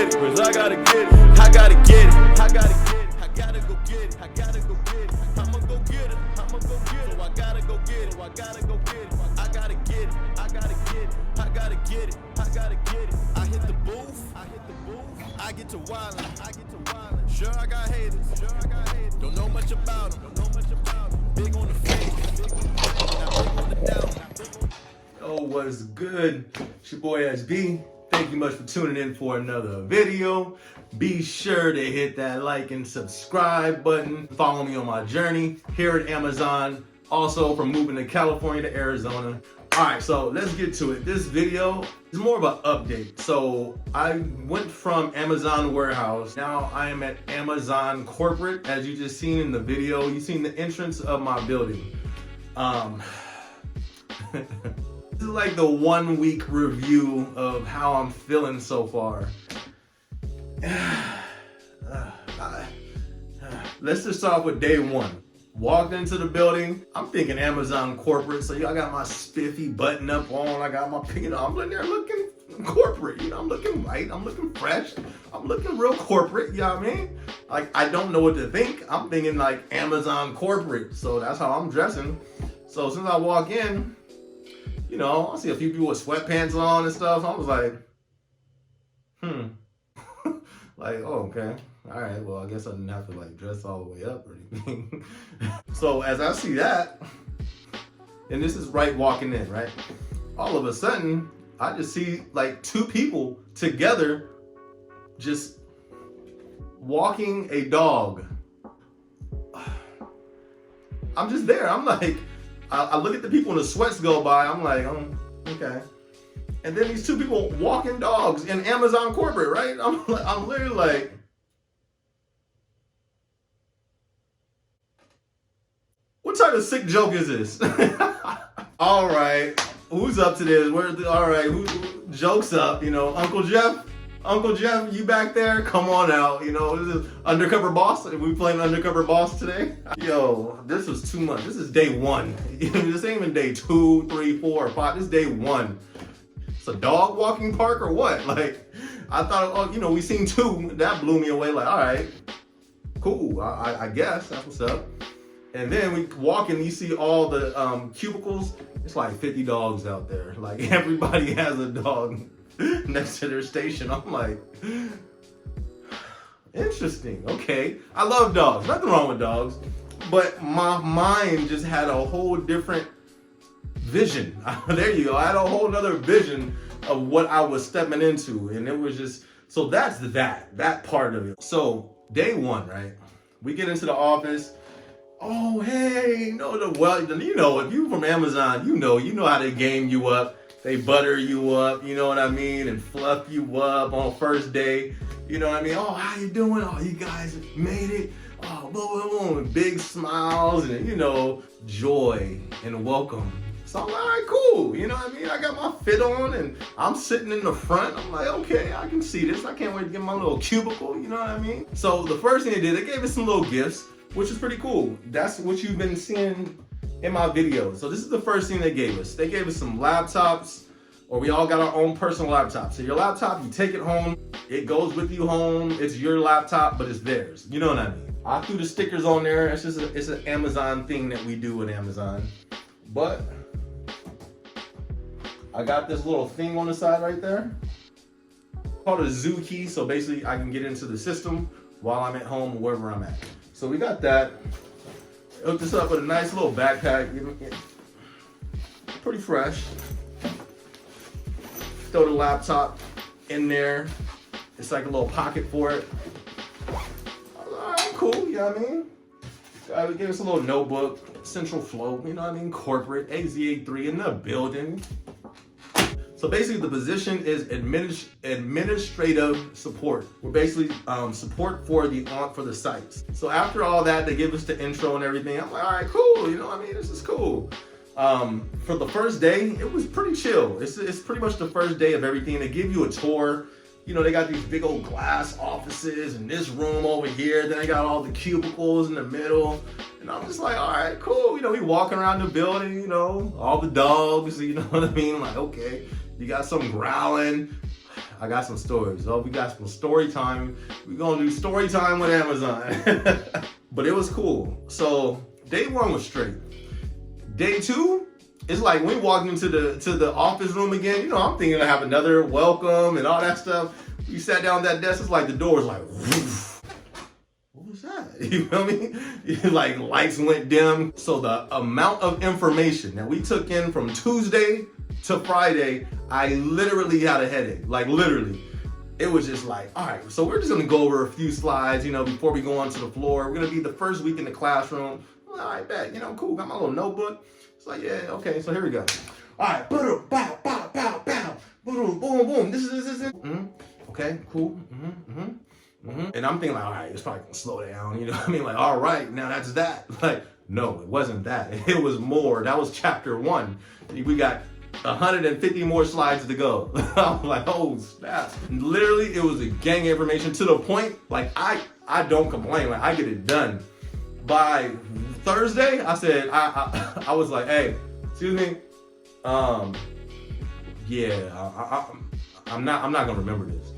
get it, cause I gotta get it. I gotta get it, I gotta get it. I gotta go get it, I gotta go get it. I'ma go get it, I'ma go get it. So I gotta go get it, so I gotta go get it. I gotta get it, I gotta get it. I gotta get it, I gotta get it. I hit the booth, I hit the booth. I get to wildin', I get to wildin'. Sure I got haters, sure I got haters. Don't know much about them, don't know much about them. Big on the fame, big on the fame, not big on the doubt. Oh, what's good? It's your boy SB. Thank you much for tuning in for another video. Be sure to hit that like and subscribe button. Follow me on my journey here at Amazon. Also from moving to California to Arizona. All right, so let's get to it. This video is more of an update. So I went from Amazon warehouse. Now I am at Amazon corporate. As you just seen in the video, you seen the entrance of my building. This is like the 1 week review of how I'm feeling so far. Let's just start off with day one. Walked into the building. I'm thinking Amazon corporate, so I got my spiffy button up on. I got my, I'm in there looking corporate. I'm looking right. I'm looking fresh. I'm looking real corporate. You know what I mean? Like, I don't know what to think. I'm thinking like Amazon corporate, so that's how I'm dressing. So since I walk in, I see a few people with sweatpants on and stuff. I was like, like, oh, okay. All right, well, I guess I didn't have to like dress all the way up or anything. So as I see that, and this is right walking in, right? All of a sudden, I just see like two people together just walking a dog. I'm just there. I'm like, I look at the people and the sweats go by. I'm like, okay. And then these two people walking dogs in Amazon corporate, right? I'm literally like, what type of sick joke is this? All right, who's up to this? All right, who joke's up? Uncle Jeff, you back there? Come on out. This is Undercover Boss. Are we playing Undercover Boss today? Yo, this was too much. This is day one. This ain't even day 2, 3, 4, or 5. This is day one. It's a dog walking park or what? Like, I thought, we seen two. That blew me away. Like, all right, cool. I guess that's what's up. And then we walk and you see all the cubicles. It's like 50 dogs out there. Like, everybody has a dog next to their station. I'm like, interesting. Okay. I love dogs. Nothing wrong with dogs. But my mind just had a whole different vision. There you go. I had a whole other vision of what I was stepping into. And it was just, so that's that part of it. So day one, right? We get into the office. Oh, hey, if you from Amazon, you know how they game you up. They butter you up, you know what I mean, and fluff you up on first day. You know what I mean? Oh, how you doing? Oh, you guys made it. Oh, boom, boom, boom. Big smiles and, joy and welcome. So I'm like, all right, cool. You know what I mean? I got my fit on and I'm sitting in the front. I'm like, okay, I can see this. I can't wait to get my little cubicle, you know what I mean? So the first thing they did, they gave us some little gifts, which is pretty cool. That's what you've been seeing in my videos. So this is the first thing they gave us. They gave us some laptops, or we all got our own personal laptops. So your laptop, you take it home, it goes with you home. It's your laptop, but it's theirs. You know what I mean? I threw the stickers on there. It's an Amazon thing that we do with Amazon. But I got this little thing on the side right there called a zoo key. So basically I can get into the system while I'm at home or wherever I'm at. So we got that. Hooked this up with a nice little backpack. Pretty fresh. Throw the laptop in there. It's like a little pocket for it. All right, cool, you know what I mean? Gave us a little notebook, central flow, you know what I mean? Corporate, AZ83 in the building. So basically the position is administrative support. We're basically support for the sites. So after all that, they give us the intro and everything. I'm like, all right, cool. You know what I mean? This is cool. For the first day, it was pretty chill. It's pretty much the first day of everything. They give you a tour. They got these big old glass offices and this room over here. Then they got all the cubicles in the middle. And I'm just like, all right, cool. We walking around the building, all the dogs, you know what I mean? Like, okay. You got some growling. I got some stories. Oh, we got some story time. We're gonna do story time with Amazon. But it was cool. So day 1 was straight. Day 2, it's like when we walked into the office room again, you know, I'm thinking I have another welcome and all that stuff. We sat down at that desk, it's like the door was like, woof. What was that? You feel me? Like lights went dim. So the amount of information that we took in from Tuesday to Friday, I literally had a headache. Like literally. It was just like, all right, so we're just gonna go over a few slides, you know, before we go onto the floor. We're gonna be the first week in the classroom. All right, bet, you know, cool, got my little notebook. It's like, yeah, okay, so here we go. All right, boom, bow, bow, bow, bow, boom, boom, boom. This is. Okay, cool. And I'm thinking like, all right, it's probably gonna slow down. You know what I mean? Like, all right, now that's that. Like, no, it wasn't that. It was more. That was chapter 1. We got 150 more slides to go. I'm like, oh snap. Literally, it was a gang of information to the point, like I don't complain, like I get it done. By Thursday, I said, I was like, hey, excuse me, yeah, I'm not gonna remember this.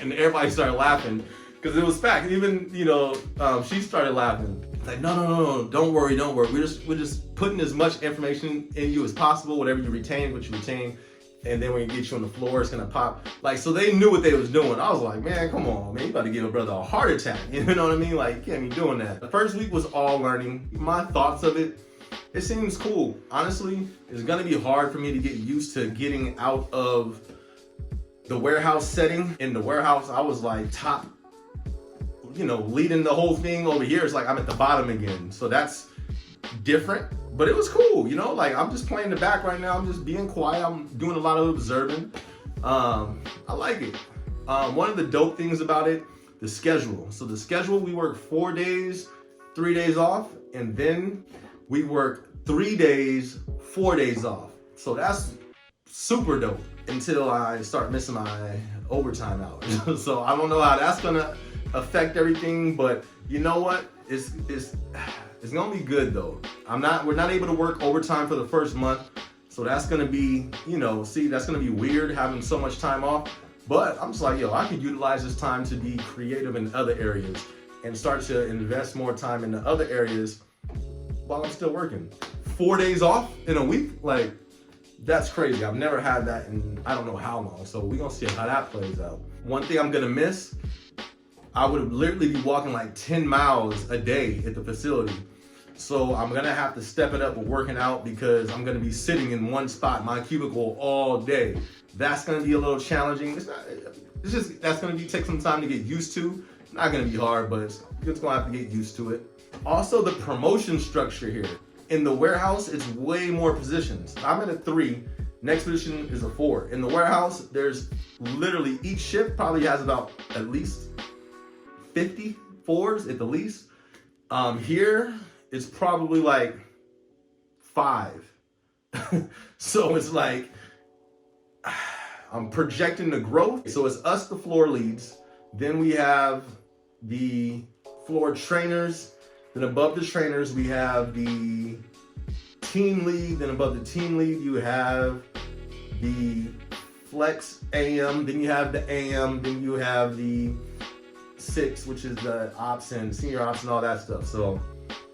And everybody started laughing because it was fact. Even, you know, she started laughing. Like, no, don't worry. We're just putting as much information in you as possible. Whatever you retain, what you retain, and then when you get you on the floor, it's gonna pop. Like, so they knew what they was doing. I was like, man, come on, man, you about to give a brother a heart attack. You know what I mean? Like, you can't be doing that. The first week was all learning. My thoughts of it, it seems cool. Honestly, it's gonna be hard for me to get used to getting out of the warehouse setting. In the warehouse, I was like top, you know, leading the whole thing. Over here, it's like I'm at the bottom again. So that's different, but it was cool, you know, like I'm just playing the back right now. I'm just being quiet. I'm doing a lot of observing. I like it. One of the dope things about it, the schedule. So the schedule, we work 4 days, 3 days off, and then we work 3 days, 4 days off. So that's super dope until I start missing my overtime hours. So I don't know how that's gonna affect everything, but you know what? It's gonna be good though. We're not able to work overtime for the first month, so that's gonna be, you know, that's gonna be weird having so much time off. But I'm just like, yo, I could utilize this time to be creative in other areas and start to invest more time in the other areas while I'm still working. 4 days off in a week, like that's crazy. I've never had that in I don't know how long. So we're gonna see how that plays out. One thing I'm gonna miss, I would literally be walking like 10 miles a day at the facility. So I'm gonna have to step it up with working out because I'm gonna be sitting in one spot, my cubicle, all day. That's gonna be a little challenging. That's gonna take some time to get used to. Not gonna be hard, but it's gonna have to get used to it. Also, the promotion structure here. In the warehouse, it's way more positions. I'm at a 3, next position is a 4. In the warehouse, there's literally each shift probably has about at least 50 4s at the least. Here, it's probably like 5. So it's like, I'm projecting the growth. So it's us, the floor leads. Then we have the floor trainers. Then above the trainers, we have the team lead. Then above the team lead, you have the flex AM. Then you have the AM. Then you have the 6, which is the ops and senior ops and all that stuff. So,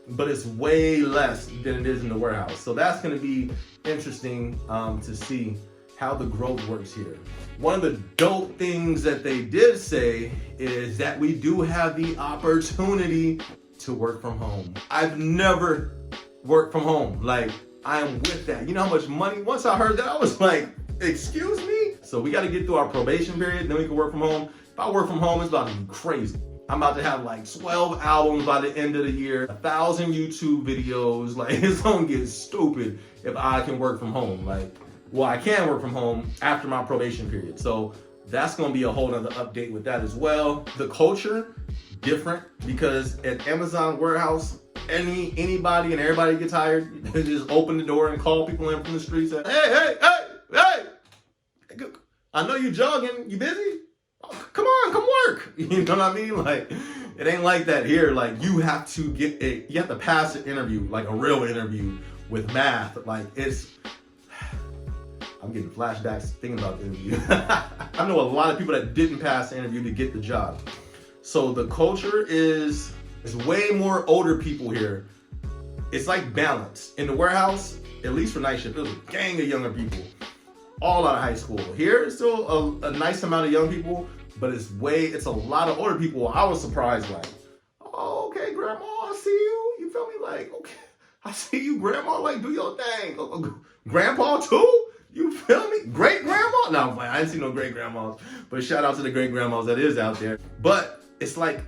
but it's way less than it is in the warehouse. So that's going to be interesting to see how the growth works here. One of the dope things that they did say is that we do have the opportunity to work from home. I've never worked from home. Like, I am with that. You know how much money? Once I heard that, I was like, excuse me? So we got to get through our probation period, then we can work from home. If I work from home, it's about to be crazy. I'm about to have like 12 albums by the end of the year, 1,000 YouTube videos. Like, it's gonna get stupid if I can work from home. Like, well, I can work from home after my probation period. So that's gonna be a whole nother update with that as well. The culture, different, because at Amazon warehouse, anybody and everybody gets hired. They just open the door and call people in from the streets. And, hey, I know you jogging, you busy? Come on, come work. You know what I mean? Like, it ain't like that here. Like, you have to pass an interview, like a real interview with math. Like, I'm getting flashbacks thinking about the interview. I know a lot of people that didn't pass the interview to get the job. So the culture is way more older people here. It's like balance. In the warehouse, at least for night shift, there's a gang of younger people, all out of high school. Here, it's still a nice amount of young people, but it's a lot of older people. I was surprised, like, oh, okay, grandma, I see you. You feel me? Like, okay, I see you, grandma, like, do your thing. Grandpa too? You feel me? Great grandma? No, I didn't see no great grandmas, but shout out to the great grandmas that is out there. But it's like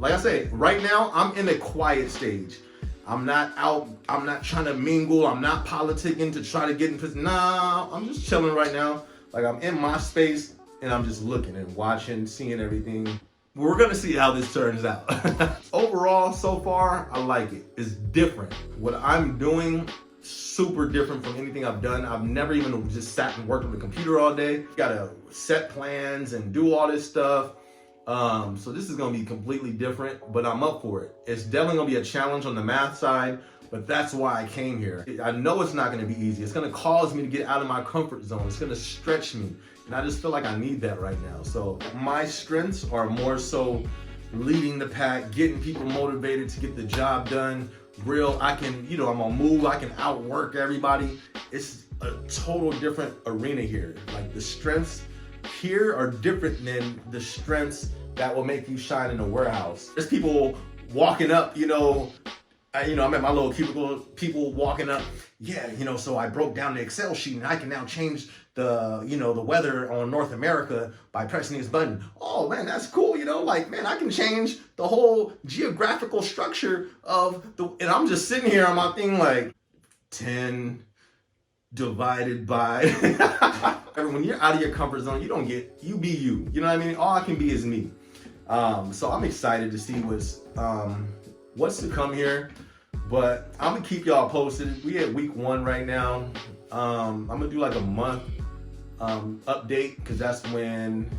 I say, right now, I'm in a quiet stage. I'm not out, I'm not trying to mingle, I'm not politicking to try to get in position. Nah, I'm just chilling right now. Like, I'm in my space and I'm just looking and watching, seeing everything. We're gonna see how this turns out. Overall, so far, I like it. It's different. What I'm doing, super different from anything I've done. I've never even just sat and worked on the computer all day. Gotta set plans and do all this stuff. So this is gonna be completely different, but I'm up for it. It's definitely gonna be a challenge on the math side, but that's why I came here. I know it's not gonna be easy. It's gonna cause me to get out of my comfort zone. It's gonna stretch me, and I just feel like I need that right now. So my strengths are more so leading the pack, getting people motivated to get the job done. I can, I'm gonna move, I can outwork everybody. It's a total different arena here. Like, the strengths here are different than the strengths that will make you shine in a warehouse. There's people walking up, I'm at my little cubicle, people walking up, so I broke down the Excel sheet and I can now change the weather on North America by pressing this button. Oh man, that's cool, man, I can change the whole geographical structure and I'm just sitting here on my thing like 10 divided by, when you're out of your comfort zone, you be you, you know what I mean? All I can be is me. So I'm excited to see what's to come here, but I'm gonna keep y'all posted. We at week 1 right now. I'm gonna do like a month update, because that's when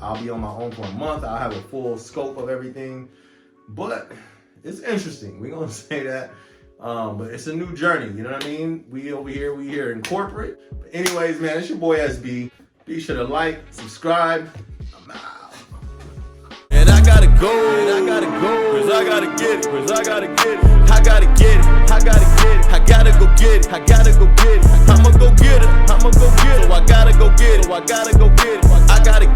I'll be on my own for a month. I'll have a full scope of everything, but it's interesting. We're gonna say that. But it's a new journey, you know what I mean? We here in corporate. But anyways, man, it's your boy SB. Be sure to like, subscribe. I'm out. And I gotta go, cause I gotta get it, I gotta get it, I gotta get it, I gotta go get it, I'ma go get it, so I gotta go get it, I gotta